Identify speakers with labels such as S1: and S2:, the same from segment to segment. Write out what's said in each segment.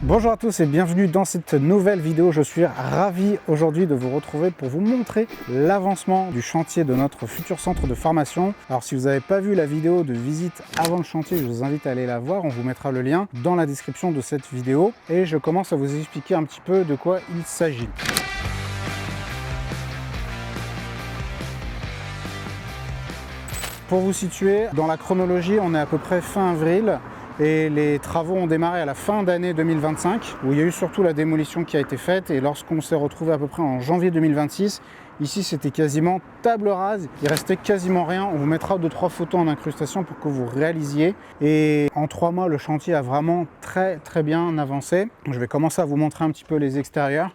S1: Bonjour à tous et bienvenue dans cette nouvelle vidéo. Je suis ravi aujourd'hui de vous retrouver pour vous montrer l'avancement du chantier de notre futur centre de formation. Alors si vous n'avez pas vu la vidéo de visite avant le chantier, je vous invite à aller la voir. On vous mettra le lien dans la description de cette vidéo. Et je commence à vous expliquer un petit peu de quoi il s'agit. Pour vous situer, dans la chronologie, on est à peu près fin avril. Et les travaux ont démarré à la fin d'année 2025, où il y a eu surtout la démolition qui a été faite. Et lorsqu'on s'est retrouvé à peu près en janvier 2026, ici c'était quasiment table rase, il restait quasiment rien. On vous mettra 2-3 photos en incrustation pour que vous réalisiez. Et en 3 mois, le chantier a vraiment très bien avancé. Je vais commencer à vous montrer un petit peu les extérieurs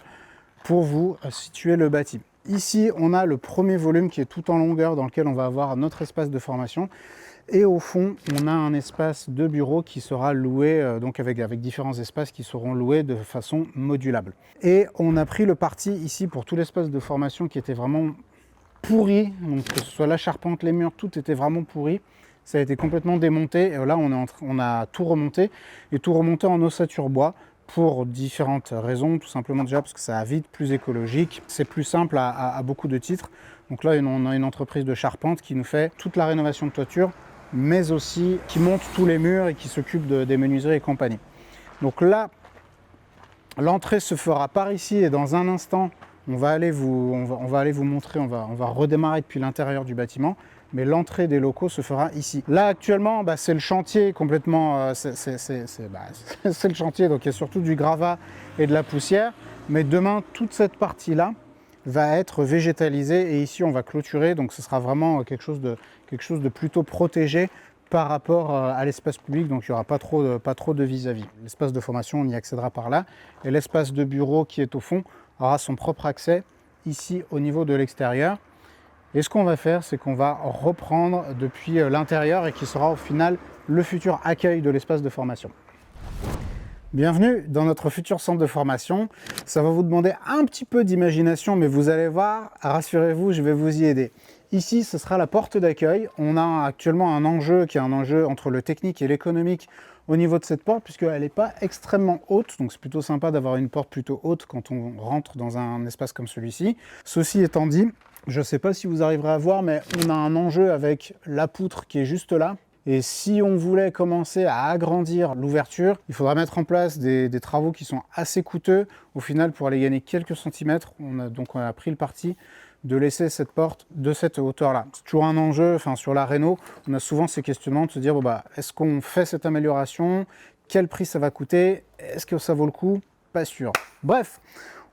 S1: pour vous situer le bâti. Ici, on a le premier volume qui est tout en longueur dans lequel on va avoir notre espace de formation. Et au fond, on a un espace de bureau qui sera loué, donc avec différents espaces qui seront loués de façon modulable. Et on a pris le parti ici pour tout l'espace de formation qui était vraiment pourri, donc que ce soit la charpente, les murs, tout était vraiment pourri. Ça a été complètement démonté, et là on a tout remonté, et tout remonté en ossature bois, pour différentes raisons, tout simplement déjà parce que ça va vite, plus écologique, c'est plus simple à beaucoup de titres. Donc là on a une entreprise de charpente qui nous fait toute la rénovation de toiture, mais aussi qui monte tous les murs et qui s'occupe des menuiseries et compagnie. Donc là, l'entrée se fera par ici et dans un instant, on va aller vous montrer, on va redémarrer depuis l'intérieur du bâtiment, mais l'entrée des locaux se fera ici. Là actuellement, c'est le chantier complètement, c'est le chantier, donc il y a surtout du gravat et de la poussière, mais demain, toute cette partie-là va être végétalisée et ici on va clôturer, donc ce sera vraiment quelque chose de plutôt protégé par rapport à l'espace public, donc il n'y aura pas trop de vis-à-vis. L'espace de formation, on y accédera par là, et l'espace de bureau qui est au fond aura son propre accès ici au niveau de l'extérieur. Et ce qu'on va faire, c'est qu'on va reprendre depuis l'intérieur et qui sera au final le futur accueil de l'espace de formation. Bienvenue dans notre futur centre de formation. Ça va vous demander un petit peu d'imagination, mais vous allez voir, rassurez-vous, je vais vous y aider. Ici, ce sera la porte d'accueil. On a actuellement un enjeu qui est un enjeu entre le technique et l'économique au niveau de cette porte, puisqu'elle n'est pas extrêmement haute. Donc c'est plutôt sympa d'avoir une porte plutôt haute quand on rentre dans un espace comme celui-ci. Ceci étant dit, je ne sais pas si vous arriverez à voir, mais on a un enjeu avec la poutre qui est juste là. Et si on voulait commencer à agrandir l'ouverture, il faudra mettre en place des travaux qui sont assez coûteux. Au final, pour aller gagner quelques centimètres, on a pris le parti de laisser cette porte de cette hauteur-là. C'est toujours un enjeu, sur la réno, on a souvent ces questionnements de se dire, est-ce qu'on fait cette amélioration? Quel prix ça va coûter? Est-ce que ça vaut le coup? Pas sûr. Bref,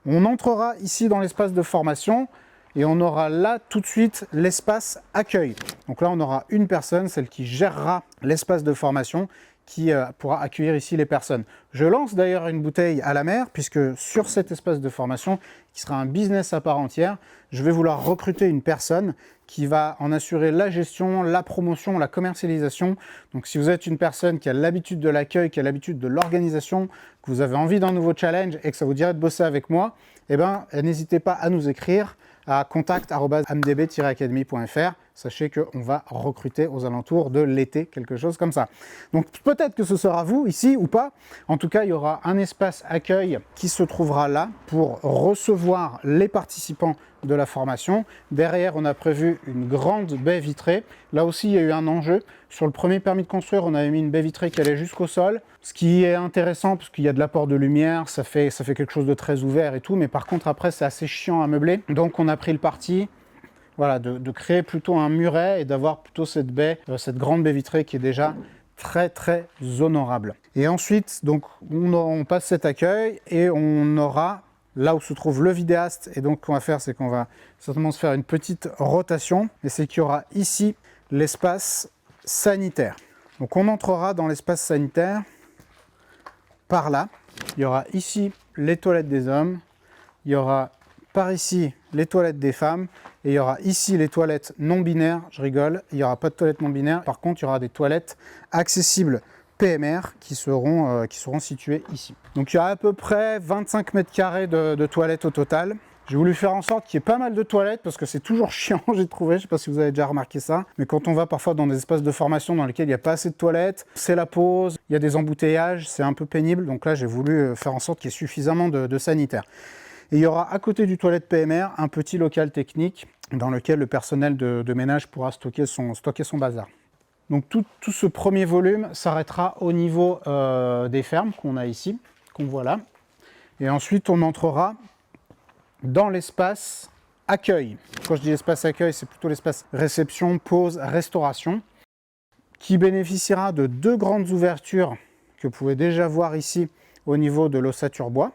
S1: on entrera ici dans l'espace de formation. Et on aura là tout de suite l'espace accueil. Donc là, on aura une personne, celle qui gérera l'espace de formation, qui pourra accueillir ici les personnes. Je lance d'ailleurs une bouteille à la mer, puisque sur cet espace de formation, qui sera un business à part entière, je vais vouloir recruter une personne qui va en assurer la gestion, la promotion, la commercialisation. Donc si vous êtes une personne qui a l'habitude de l'accueil, qui a l'habitude de l'organisation, que vous avez envie d'un nouveau challenge et que ça vous dirait de bosser avec moi, n'hésitez pas à nous écrire à contact@amdb-academy.fr. Sachez qu'on va recruter aux alentours de l'été, quelque chose comme ça. Donc peut-être que ce sera vous ici ou pas. En tout cas, il y aura un espace accueil qui se trouvera là pour recevoir les participants de la formation. Derrière, on a prévu une grande baie vitrée. Là aussi, il y a eu un enjeu. Sur le premier permis de construire, on avait mis une baie vitrée qui allait jusqu'au sol. Ce qui est intéressant, parce qu'il y a de l'apport de lumière, ça fait quelque chose de très ouvert et tout. Mais par contre, après, c'est assez chiant à meubler. Donc, on a pris le parti de créer plutôt un muret et d'avoir plutôt cette baie, cette grande baie vitrée qui est déjà très honorable. Et ensuite, donc, on passe cet accueil et on aura là où se trouve le vidéaste. Et donc, ce qu'on va faire, c'est qu'on va certainement se faire une petite rotation. Et c'est qu'il y aura ici l'espace sanitaire. Donc, on entrera dans l'espace sanitaire par là. Il y aura ici les toilettes des hommes. Il y aura par ici les toilettes des femmes. Et il y aura ici les toilettes non binaires. Je rigole, il n'y aura pas de toilettes non binaires. Par contre, il y aura des toilettes accessibles PMR qui seront situées ici. Donc il y a à peu près 25 mètres carrés de toilettes au total. J'ai voulu faire en sorte qu'il y ait pas mal de toilettes parce que c'est toujours chiant, j'ai trouvé, je ne sais pas si vous avez déjà remarqué ça, mais quand on va parfois dans des espaces de formation dans lesquels il n'y a pas assez de toilettes, c'est la pause, il y a des embouteillages, c'est un peu pénible, donc là j'ai voulu faire en sorte qu'il y ait suffisamment de sanitaires. Et il y aura à côté du toilette PMR un petit local technique dans lequel le personnel de ménage pourra stocker son bazar. Donc tout ce premier volume s'arrêtera au niveau des fermes qu'on a ici, qu'on voit là, et ensuite on entrera dans l'espace accueil. Quand je dis espace accueil, c'est plutôt l'espace réception, pause, restauration, qui bénéficiera de 2 grandes ouvertures que vous pouvez déjà voir ici au niveau de l'ossature bois.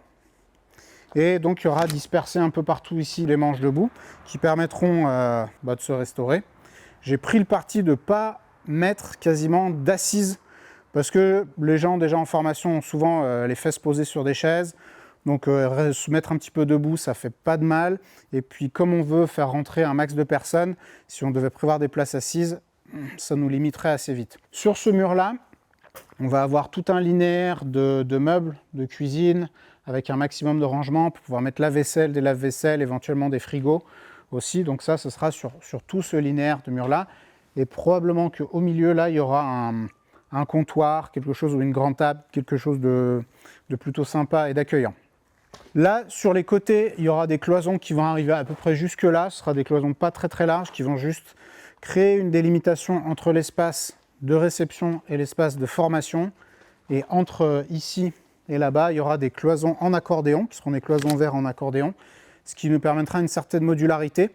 S1: Et donc il y aura dispersé un peu partout ici les manches debout qui permettront de se restaurer. J'ai pris le parti de ne pas mettre quasiment d'assises parce que les gens déjà en formation ont souvent les fesses posées sur des chaises. Donc se mettre un petit peu debout, ça fait pas de mal. Et puis comme on veut faire rentrer un max de personnes, si on devait prévoir des places assises, ça nous limiterait assez vite. Sur ce mur-là, on va avoir tout un linéaire de meubles, de cuisine, avec un maximum de rangement pour pouvoir mettre la vaisselle, des lave-vaisselle, éventuellement des frigos aussi. Donc ça, ce sera sur tout ce linéaire de mur-là. Et probablement qu'au milieu, là, il y aura un comptoir, quelque chose, ou une grande table, quelque chose de plutôt sympa et d'accueillant. Là, sur les côtés, il y aura des cloisons qui vont arriver à peu près jusque là. Ce sera des cloisons pas très très larges qui vont juste créer une délimitation entre l'espace de réception et l'espace de formation. Et entre ici et là-bas, il y aura des cloisons en accordéon, qui seront des cloisons verts en accordéon, ce qui nous permettra une certaine modularité.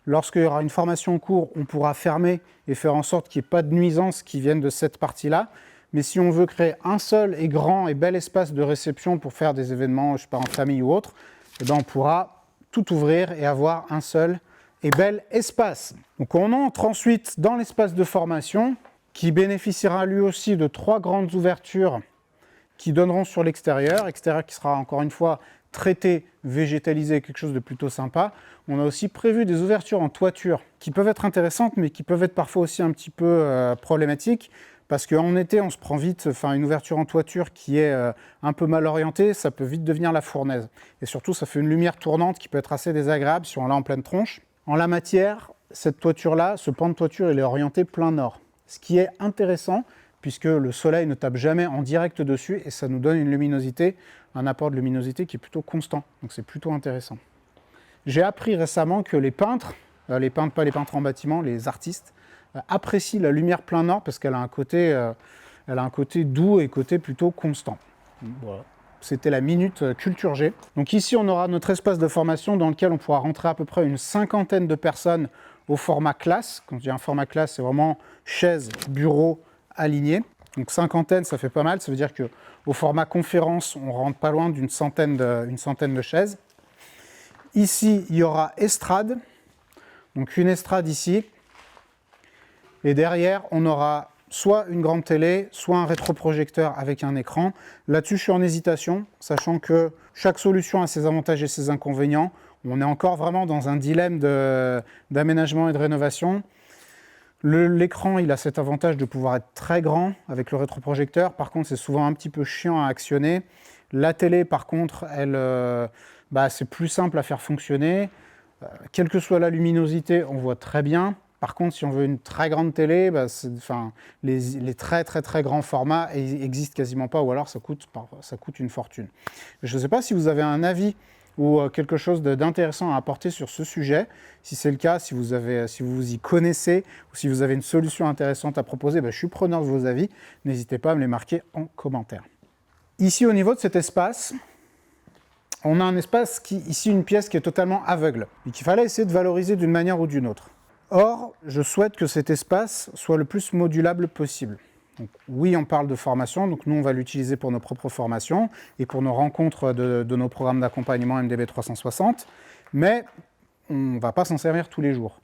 S1: Lorsqu'il y aura une formation en cours, on pourra fermer et faire en sorte qu'il n'y ait pas de nuisances qui viennent de cette partie-là. Mais si on veut créer un seul et grand et bel espace de réception pour faire des événements, je sais pas, en famille ou autre, eh ben on pourra tout ouvrir et avoir un seul et bel espace. Donc on entre ensuite dans l'espace de formation qui bénéficiera lui aussi de 3 grandes ouvertures qui donneront sur l'extérieur qui sera encore une fois traité, végétalisé, quelque chose de plutôt sympa. On a aussi prévu des ouvertures en toiture qui peuvent être intéressantes mais qui peuvent être parfois aussi un petit peu problématiques. Parce qu'en été, on se prend vite, une ouverture en toiture qui est un peu mal orientée, ça peut vite devenir la fournaise. Et surtout, ça fait une lumière tournante qui peut être assez désagréable si on l'a en pleine tronche. En la matière, cette toiture-là, ce pan de toiture, il est orienté plein nord. Ce qui est intéressant, puisque le soleil ne tape jamais en direct dessus et ça nous donne une luminosité, un apport de luminosité qui est plutôt constant. Donc c'est plutôt intéressant. J'ai appris récemment que les peintres, pas les peintres en bâtiment, les artistes, apprécie la lumière plein nord parce qu'elle a un côté doux et côté plutôt constant. Voilà. C'était la minute Culture G. Donc ici, on aura notre espace de formation dans lequel on pourra rentrer à peu près une 50aine de personnes au format classe. Quand je dis un format classe, c'est vraiment chaise, bureau, aligné. Donc 50aine, ça fait pas mal. Ça veut dire qu'au format conférence, on rentre pas loin d'une centaine de chaises. Ici, il y aura estrade. Donc une estrade ici. Et derrière, on aura soit une grande télé, soit un rétroprojecteur avec un écran. Là-dessus, je suis en hésitation, sachant que chaque solution a ses avantages et ses inconvénients. On est encore vraiment dans un dilemme d'aménagement et de rénovation. L'écran, il a cet avantage de pouvoir être très grand avec le rétroprojecteur. Par contre, c'est souvent un petit peu chiant à actionner. La télé, par contre, c'est plus simple à faire fonctionner. Quelle que soit la luminosité, on voit très bien. Par contre, si on veut une très grande télé, les très très très grands formats n'existent quasiment pas, ou alors ça coûte une fortune. Je ne sais pas si vous avez un avis ou quelque chose d'intéressant à apporter sur ce sujet. Si c'est le cas, si vous vous y connaissez, ou si vous avez une solution intéressante à proposer, je suis preneur de vos avis. N'hésitez pas à me les marquer en commentaire. Ici, au niveau de cet espace, on a un espace ici une pièce qui est totalement aveugle, et qu'il fallait essayer de valoriser d'une manière ou d'une autre. Or, je souhaite que cet espace soit le plus modulable possible. Donc, oui, on parle de formation, donc nous on va l'utiliser pour nos propres formations et pour nos rencontres de nos programmes d'accompagnement MDB 360, mais on ne va pas s'en servir tous les jours.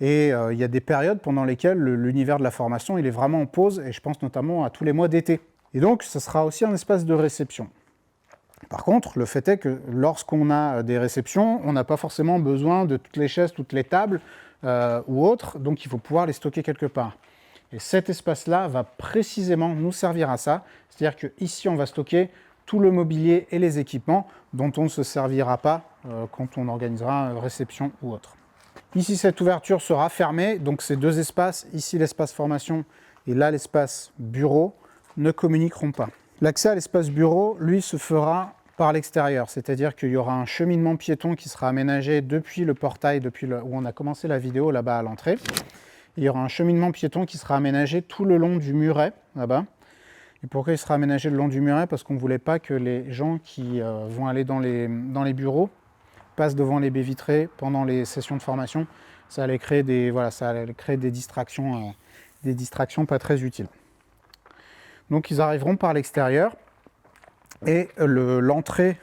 S1: Et il y a des périodes pendant lesquelles l'univers de la formation il est vraiment en pause, et je pense notamment à tous les mois d'été. Et donc, ce sera aussi un espace de réception. Par contre, le fait est que lorsqu'on a des réceptions, on n'a pas forcément besoin de toutes les chaises, toutes les tables, ou autres, donc il faut pouvoir les stocker quelque part. Et cet espace-là va précisément nous servir à ça, c'est-à-dire qu'ici on va stocker tout le mobilier et les équipements dont on ne se servira pas quand on organisera réception ou autre. Ici, cette ouverture sera fermée, donc ces deux espaces, ici l'espace formation et là l'espace bureau, ne communiqueront pas. L'accès à l'espace bureau, lui, se fera par l'extérieur, c'est-à-dire qu'il y aura un cheminement piéton qui sera aménagé depuis le portail, où on a commencé la vidéo là-bas à l'entrée. Il y aura un cheminement piéton qui sera aménagé tout le long du muret, là-bas. Et pourquoi il sera aménagé le long du muret? Parce qu'on ne voulait pas que les gens qui vont aller dans les bureaux passent devant les baies vitrées pendant les sessions de formation. Ça allait créer des distractions pas très utiles. Donc ils arriveront par l'extérieur et l'entrée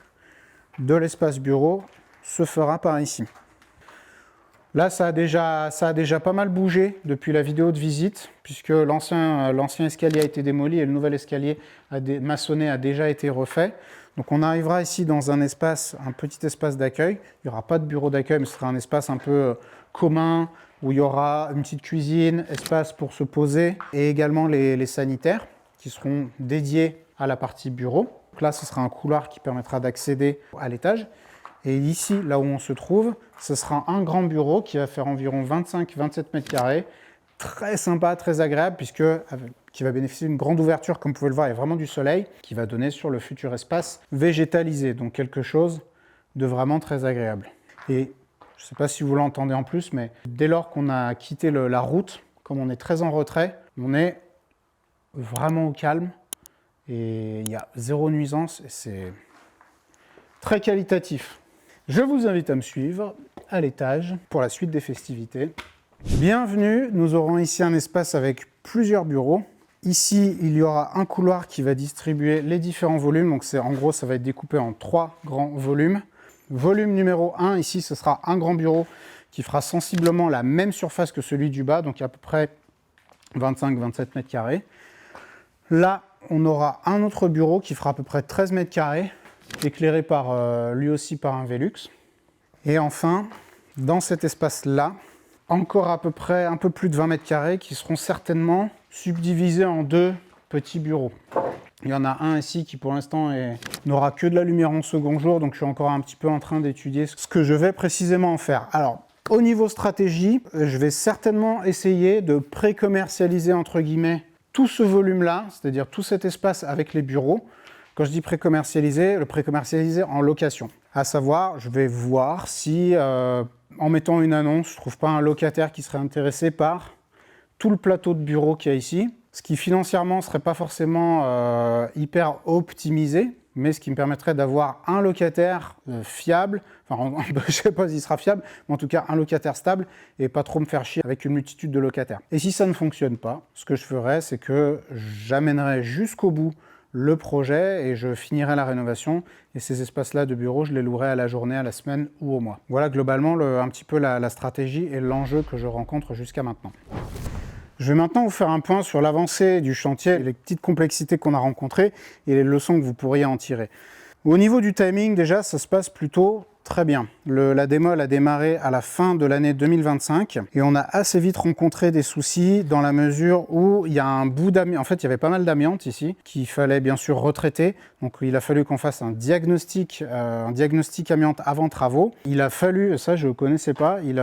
S1: de l'espace bureau se fera par ici. Là, ça a déjà pas mal bougé depuis la vidéo de visite, puisque l'ancien escalier a été démoli et le nouvel escalier maçonné a déjà été refait. Donc on arrivera ici dans un petit espace d'accueil. Il n'y aura pas de bureau d'accueil, mais ce sera un espace un peu commun, où il y aura une petite cuisine, espace pour se poser, et également les sanitaires, qui seront dédiés à la partie bureau. Donc là, ce sera un couloir qui permettra d'accéder à l'étage. Et ici, là où on se trouve, ce sera un grand bureau qui va faire environ 25-27 mètres carrés. Très sympa, très agréable, qui va bénéficier d'une grande ouverture, comme vous pouvez le voir, il y a vraiment du soleil, qui va donner sur le futur espace végétalisé. Donc quelque chose de vraiment très agréable. Et je ne sais pas si vous l'entendez en plus, mais dès lors qu'on a quitté la route, comme on est très en retrait, on est vraiment au calme. Et il y a zéro nuisance et c'est très qualitatif. Je vous invite à me suivre à l'étage pour la suite des festivités. Bienvenue, nous aurons ici un espace avec plusieurs bureaux. Ici, il y aura un couloir qui va distribuer les différents volumes. Donc en gros, ça va être découpé en 3 grands volumes. Volume numéro 1, ici, ce sera un grand bureau qui fera sensiblement la même surface que celui du bas, donc à peu près 25-27 mètres carrés. Là, on aura un autre bureau qui fera à peu près 13 mètres carrés, éclairé lui aussi par un Velux. Et enfin, dans cet espace-là, encore à peu près un peu plus de 20 mètres carrés qui seront certainement subdivisés en 2 petits bureaux. Il y en a un ici qui pour l'instant n'aura que de la lumière en second jour, donc je suis encore un petit peu en train d'étudier ce que je vais précisément en faire. Alors, au niveau stratégie, je vais certainement essayer de pré-commercialiser entre guillemets tout ce volume-là, c'est-à-dire tout cet espace avec les bureaux. Quand je dis pré-commercialiser, le pré-commercialiser en location. À savoir, je vais voir si, en mettant une annonce, je ne trouve pas un locataire qui serait intéressé par tout le plateau de bureaux qu'il y a ici, ce qui financièrement ne serait pas forcément hyper optimisé, mais ce qui me permettrait d'avoir un locataire fiable, enfin je ne sais pas s'il sera fiable, mais en tout cas un locataire stable et pas trop me faire chier avec une multitude de locataires. Et si ça ne fonctionne pas, ce que je ferai, c'est que j'amènerai jusqu'au bout le projet et je finirai la rénovation et ces espaces-là de bureau, je les louerai à la journée, à la semaine ou au mois. Voilà globalement un petit peu la stratégie et l'enjeu que je rencontre jusqu'à maintenant. Je vais maintenant vous faire un point sur l'avancée du chantier, les petites complexités qu'on a rencontrées et les leçons que vous pourriez en tirer. Au niveau du timing, déjà, ça se passe plutôt très bien. La démol a démarré à la fin de l'année 2025 et on a assez vite rencontré des soucis dans la mesure où il y a un bout d'amiante. En fait, il y avait pas mal d'amiante ici qu'il fallait bien sûr retraiter. Donc, il a fallu qu'on fasse un diagnostic amiante avant travaux. Il a fallu, ça je ne connaissais pas, il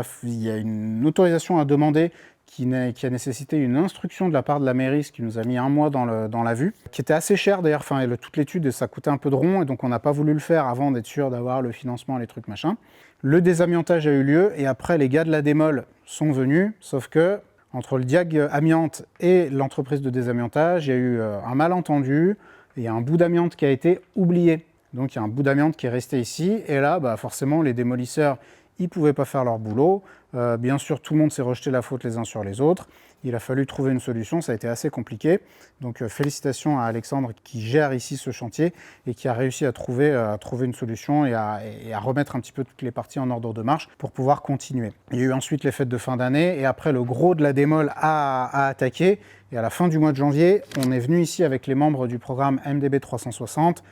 S1: y a une autorisation à demander qui a nécessité une instruction de la part de la mairie, ce qui nous a mis un mois dans la vue, qui était assez cher d'ailleurs, toute l'étude, ça coûtait un peu de rond, et donc on n'a pas voulu le faire avant d'être sûr d'avoir le financement et les trucs machin. Le désamiantage a eu lieu, et après les gars de la démol sont venus, sauf que entre le diag amiante et l'entreprise de désamiantage, il y a eu un malentendu, et il y a un bout d'amiante qui a été oublié. Donc il y a un bout d'amiante qui est resté ici, et là, forcément, les démolisseurs, ils ne pouvaient pas faire leur boulot. Bien sûr, tout le monde s'est rejeté la faute les uns sur les autres. Il a fallu trouver une solution, ça a été assez compliqué. Donc félicitations à Alexandre qui gère ici ce chantier et qui a réussi à trouver une solution et à remettre un petit peu toutes les parties en ordre de marche pour pouvoir continuer. Il y a eu ensuite les fêtes de fin d'année et après le gros de la démol a attaqué. Et à la fin du mois de janvier, on est venu ici avec les membres du programme MDB 360 et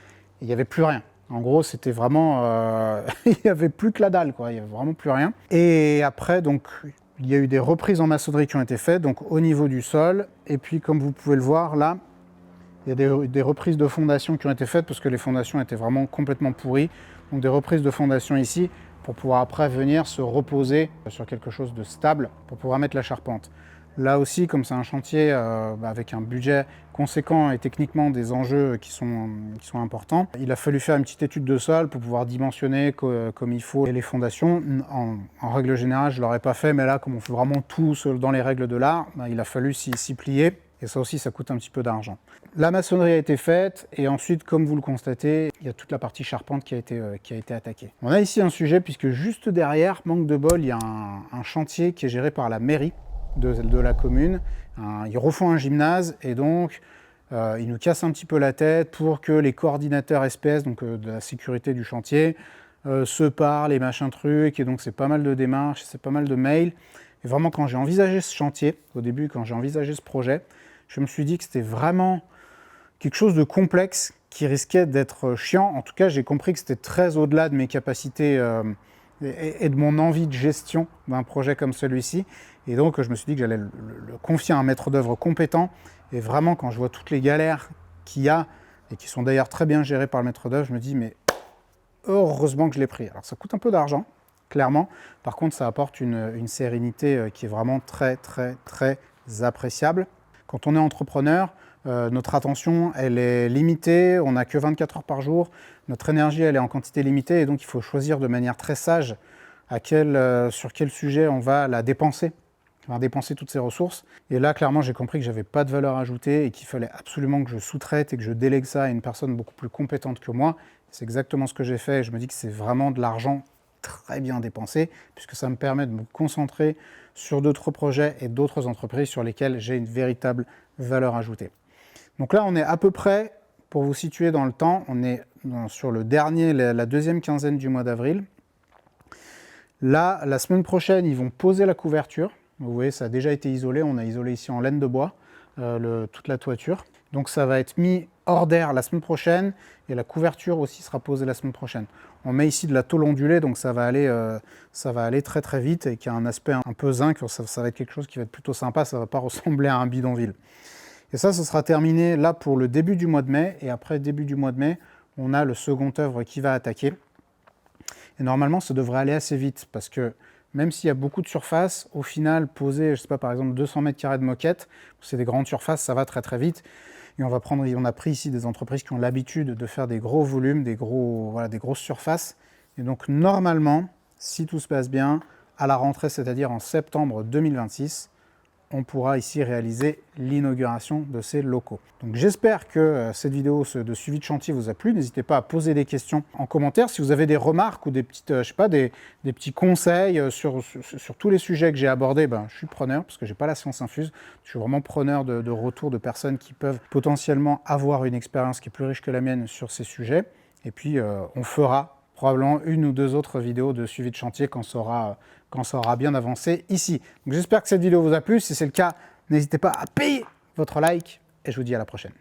S1: il n'y avait plus rien. En gros, c'était vraiment... il n'y avait plus que la dalle, quoi. Il n'y avait vraiment plus rien. Et après, donc, il y a eu des reprises en maçonnerie qui ont été faites, donc au niveau du sol. Et puis, comme vous pouvez le voir, là, Il y a des reprises de fondations qui ont été faites parce que les fondations étaient vraiment complètement pourries. Donc des reprises de fondations ici pour pouvoir après venir se reposer sur quelque chose de stable pour pouvoir mettre la charpente. Là aussi, comme c'est un chantier avec un budget conséquent et techniquement des enjeux qui sont importants, il a fallu faire une petite étude de sol pour pouvoir dimensionner comme il faut les fondations. En règle générale, je ne l'aurais pas fait, mais là, comme on fait vraiment tout dans les règles de l'art, il a fallu s'y plier. Et ça aussi, ça coûte un petit peu d'argent. La maçonnerie a été faite et ensuite, comme vous le constatez, il y a toute la partie charpente qui a été attaquée. On a ici un sujet puisque juste derrière, manque de bol, il y a un chantier qui est géré par la mairie de la commune. Ils refont un gymnase et donc ils nous cassent un petit peu la tête pour que les coordinateurs SPS, donc de la sécurité du chantier, se parlent et machin truc. Et donc c'est pas mal de démarches, c'est pas mal de mails. Et vraiment, quand j'ai envisagé ce chantier, au début, quand j'ai envisagé ce projet, je me suis dit que c'était vraiment quelque chose de complexe qui risquait d'être chiant. En tout cas, j'ai compris que c'était très au-delà de mes capacités et de mon envie de gestion d'un projet comme celui-ci. Et donc, je me suis dit que j'allais le confier à un maître d'œuvre compétent. Et vraiment, quand je vois toutes les galères qu'il y a, et qui sont d'ailleurs très bien gérées par le maître d'œuvre, je me dis, mais heureusement que je l'ai pris. Alors, ça coûte un peu d'argent, clairement. Par contre, ça apporte une sérénité qui est vraiment très, très, très appréciable. Quand on est entrepreneur, notre attention, elle est limitée, on n'a que 24 heures par jour, notre énergie, elle est en quantité limitée, et donc il faut choisir de manière très sage sur quel sujet on va la dépenser. On va dépenser toutes ces ressources. Et là, clairement, j'ai compris que je n'avais pas de valeur ajoutée et qu'il fallait absolument que je sous-traite et que je délègue ça à une personne beaucoup plus compétente que moi. C'est exactement ce que j'ai fait et je me dis que c'est vraiment de l'argent très bien dépensé, puisque ça me permet de me concentrer sur d'autres projets et d'autres entreprises sur lesquelles j'ai une véritable valeur ajoutée. Donc là, on est à peu près, pour vous situer dans le temps, on est sur la deuxième quinzaine du mois d'avril. Là, la semaine prochaine, ils vont poser la couverture. Vous voyez, ça a déjà été isolé. On a isolé ici en laine de bois toute la toiture. Donc ça va être mis hors d'air la semaine prochaine et la couverture aussi sera posée la semaine prochaine. On met ici de la tôle ondulée, donc ça va aller très très vite et qui a un aspect un peu zinc. Ça va être quelque chose qui va être plutôt sympa, ça ne va pas ressembler à un bidonville. Et ça, ce sera terminé là pour le début du mois de mai. Et après début du mois de mai, on a le second œuvre qui va attaquer. Et normalement, ça devrait aller assez vite parce que même s'il y a beaucoup de surface, au final, poser, je sais pas, par exemple 200 mètres carrés de moquette, c'est des grandes surfaces, ça va très très vite. Et on a pris ici des entreprises qui ont l'habitude de faire des gros volumes, des grosses surfaces. Et donc normalement, si tout se passe bien, à la rentrée, c'est-à-dire en septembre 2026, on pourra ici réaliser l'inauguration de ces locaux. Donc j'espère que cette vidéo de suivi de chantier vous a plu. N'hésitez pas à poser des questions en commentaire. Si vous avez des remarques ou des petites, des petits conseils sur tous les sujets que j'ai abordés, je suis preneur parce que je n'ai pas la science infuse. Je suis vraiment preneur de retours de personnes qui peuvent potentiellement avoir une expérience qui est plus riche que la mienne sur ces sujets. Et puis on fera probablement une ou deux autres vidéos de suivi de chantier quand ça aura bien avancé ici. Donc j'espère que cette vidéo vous a plu. Si c'est le cas, n'hésitez pas à payer votre like et je vous dis à la prochaine.